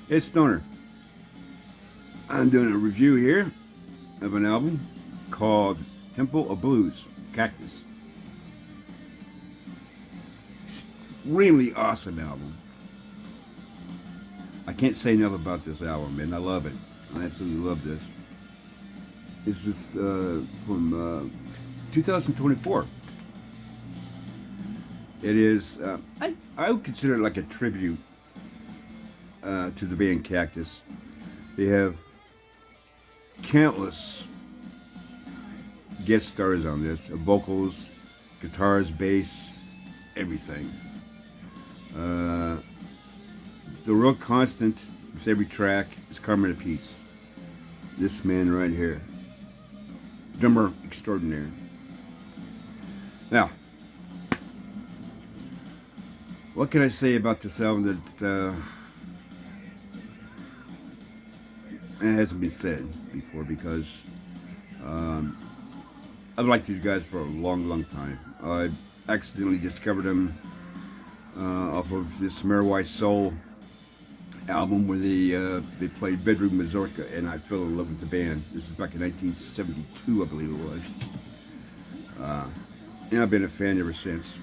It's Stoner. I'm doing a review here of an album called Temple of Blues, Cactus. Really awesome album. I can't say enough about this album, man. I love it. I absolutely love this. This is from 2024. It is, I would consider it like a tribute to the band Cactus. They have countless guest stars on this, vocals, guitars, bass, everything. The real constant with every track is Carmen Apiece. This man right here, drummer extraordinaire. Now, what can I say about this album that it hasn't been said before? Because I've liked these guys for a long, long time. I accidentally discovered them off of this Samariwai Soul album where they played Bedroom Mazurka, and I fell in love with the band. This is back in 1972, I believe it was. And I've been a fan ever since.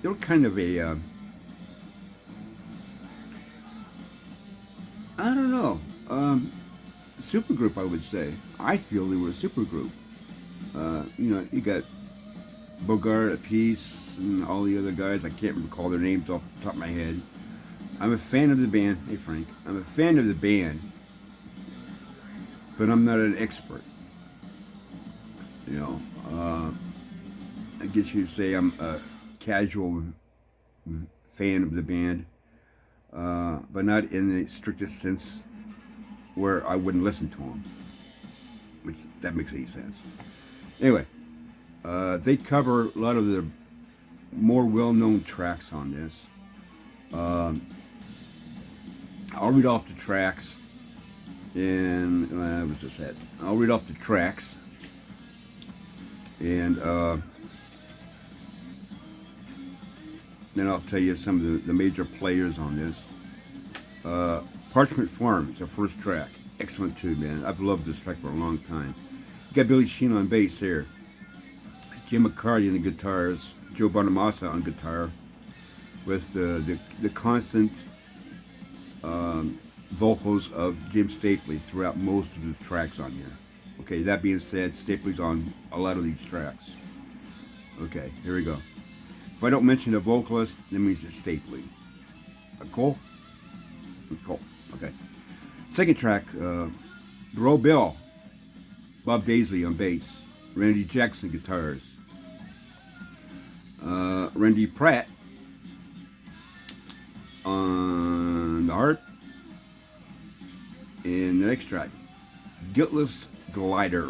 They were kind of a, I don't know, supergroup, I would say. I feel they were a supergroup. You got Bogart, Apiece, and all the other guys. I can't recall their names off the top of my head. I'm a fan of the band. Hey, Frank. I'm a fan of the band, but I'm not an expert. I guess you'd say I'm a casual fan of the band, but not in the strictest sense where I wouldn't listen to them, which that makes any sense. Anyway, they cover a lot of the more well-known tracks on this. I'll read off the tracks, and I'll read off the tracks, and then I'll tell you some of the major players on this. Parchment Farm, it's our first track. Excellent tune, man. I've loved this track for a long time. You got Billy Sheehan on bass here. Jim McCarty on the guitars. Joe Bonamassa on guitar. With the constant vocals of Jim Stapley throughout most of the tracks on here. Okay, that being said, Stapley's on a lot of these tracks. Okay, here we go. If I don't mention a vocalist, that means it's Stapley. Cool? That's cool. Okay. Second track, Bro Bill. Bob Daisley on bass. Randy Jackson guitars. Randy Pratt on the harp. And the next track, Guiltless Glider.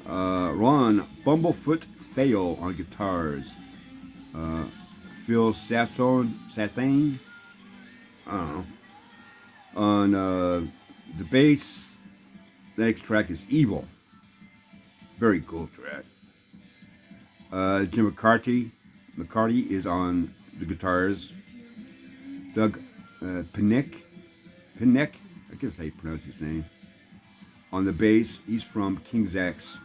Ron Bumblefoot Theo on guitars. Phil Sassone, I don't know. On the bass, the next track is Evil. Very cool track. Jim McCarty is on the guitars. Doug Pinnick, I guess how you pronounce his name. On the bass, he's from King's X.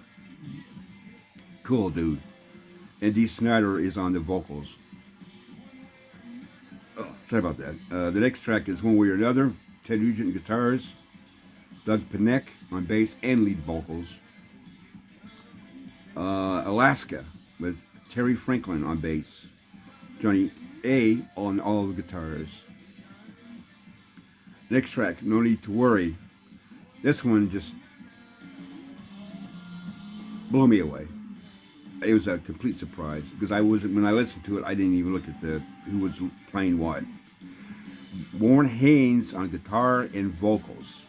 Cool dude. And Dee Snider is on the vocals. Oh, sorry about that. The next track is One Way or Another. Ted Nugent guitars. Doug Pinnick on bass and lead vocals. Alaska with Terry Franklin on bass. Johnny A on all the guitars. Next track, No Need to Worry. This one just blew me away. It was a complete surprise because when I listened to it, I didn't even look at who was playing what. Warren Haynes on guitar and vocals,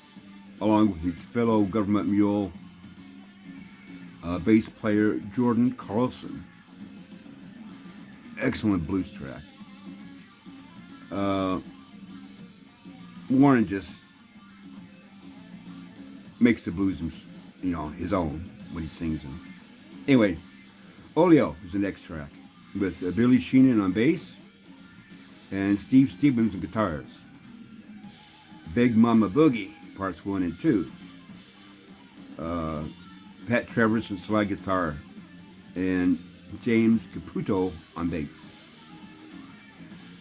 along with his fellow government mule bass player Jordan Carlson. Excellent blues track. Warren just makes the blues, his own when he sings them. Anyway, Oleo is the next track with Billy Sheehan on bass, and Steve Stevens on guitars. Big Mama Boogie, parts 1 and 2. Uh, Pat Travers on slide guitar, and James Caputo on bass.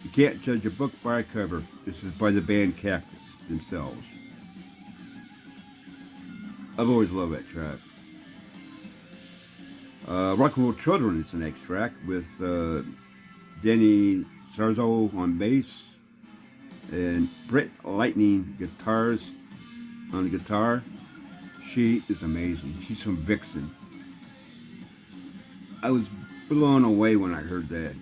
You can't judge a book by a cover. This is by the band Cactus themselves. I've always loved that track. Rock and Roll Children is the next track with Denny Sarzo on bass and Britt Lightning guitars on the guitar. She is amazing. She's from Vixen. I was blown away when I heard that.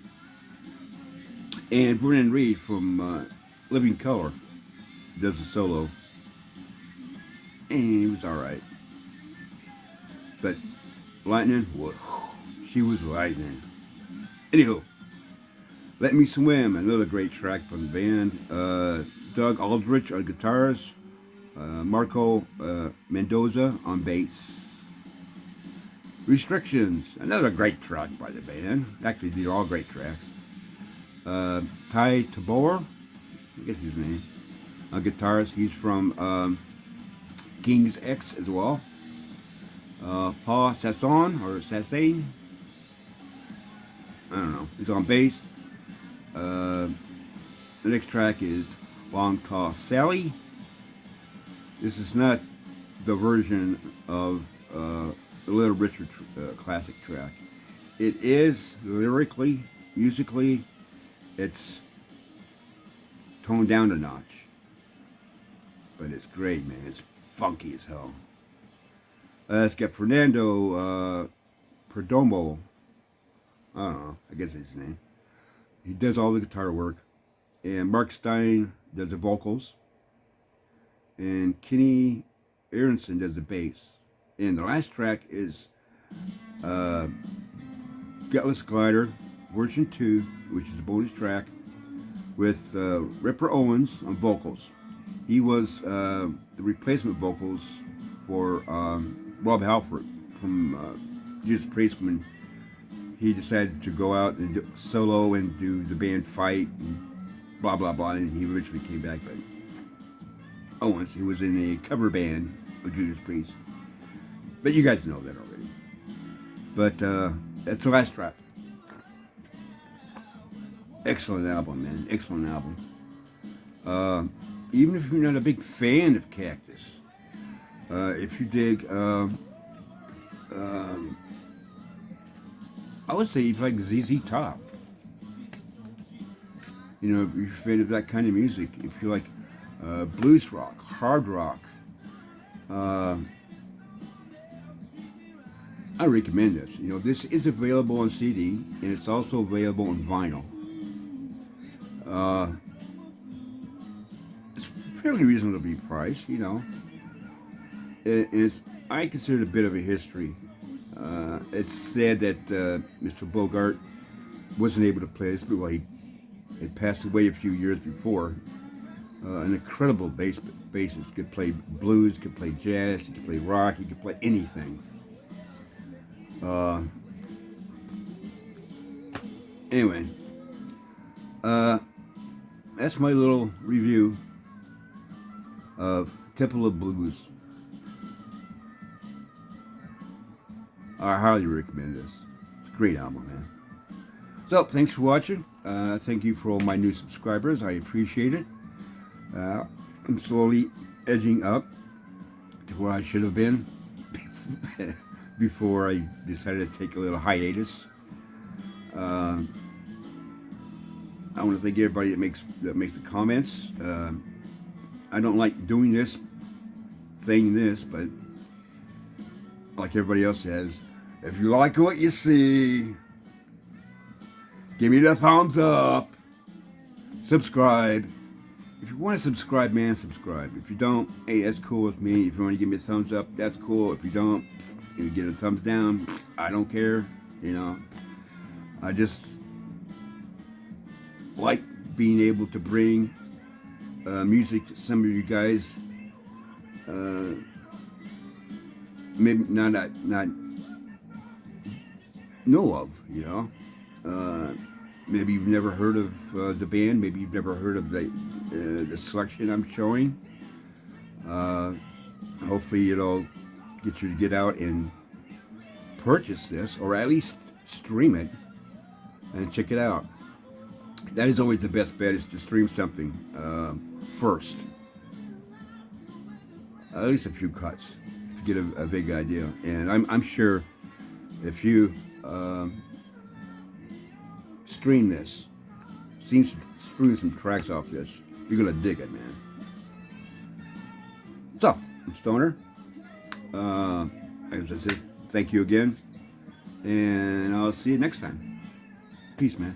And Vernon Reid from Living Color does the solo. And he was alright. But Lightning, whoa, she was lightning. Anywho, Let Me Swim, another great track from the band. Doug Aldrich on guitars. Marco Mendoza on bass. Restrictions, another great track by the band. Actually, these are all great tracks. Ty Tabor, I guess his name, on guitars. He's from King's X as well. Paul Sasson, or Sassain, I don't know. He's on bass. The next track is Long Tall Sally. This is not the version of the Little Richard classic track. It is lyrically, musically, it's toned down a notch. But it's great, man. It's funky as hell. Let's get Fernando Perdomo. I don't know. I guess that's his name. He does all the guitar work. And Mark Stein does the vocals. And Kenny Aronson does the bass. And the last track is Gutless Glider, version 2, which is a bonus track, with Ripper Owens on vocals. He was the replacement vocals for Rob Halford from Judas Priest when he decided to go out and do solo and do the band Fight and blah blah blah, and he eventually came back. But Owens, he was in a cover band of Judas Priest. But you guys know that already. But that's the last track. Excellent album, man. Excellent album. Even if you're not a big fan of Cactus, if you dig, I would say if you like ZZ Top. You know, if you're a fan of that kind of music, if you like blues rock, hard rock, I recommend this. You know, this is available on CD and it's also available on vinyl. It's fairly reasonably priced, you know. I consider it a bit of a history. It's sad that Mr. Bogart wasn't able to play this, but he had passed away a few years before. An incredible bassist. Could play blues, could play jazz, he could play rock, he could play anything. Anyway, that's my little review of Temple of Blues. I highly recommend this. It's a great album, man. So, thanks for watching. Thank you for all my new subscribers. I appreciate it. I'm slowly edging up to where I should have been before I decided to take a little hiatus. I want to thank everybody that makes the comments. I don't like doing this, saying this, but like everybody else says, if you like what you see, give me the thumbs up, subscribe. If you want to subscribe, man, subscribe. If you don't, hey, that's cool with me. If you want to give me a thumbs up, that's cool. If you don't, you get a thumbs down, I don't care, you know. I just like being able to bring music to some of you guys maybe not know of, you know. Maybe you've never heard of the band. Maybe you've never heard of the selection I'm showing. Hopefully it'll get you to get out and purchase this, or at least stream it and check it out. That is always the best bet, is to stream something first. At least a few cuts to get a big idea. And I'm sure if you stream this, stream some tracks off this, you're gonna dig it, man. So, I'm Stoner. As I said, thank you again, and I'll see you next time. Peace, man.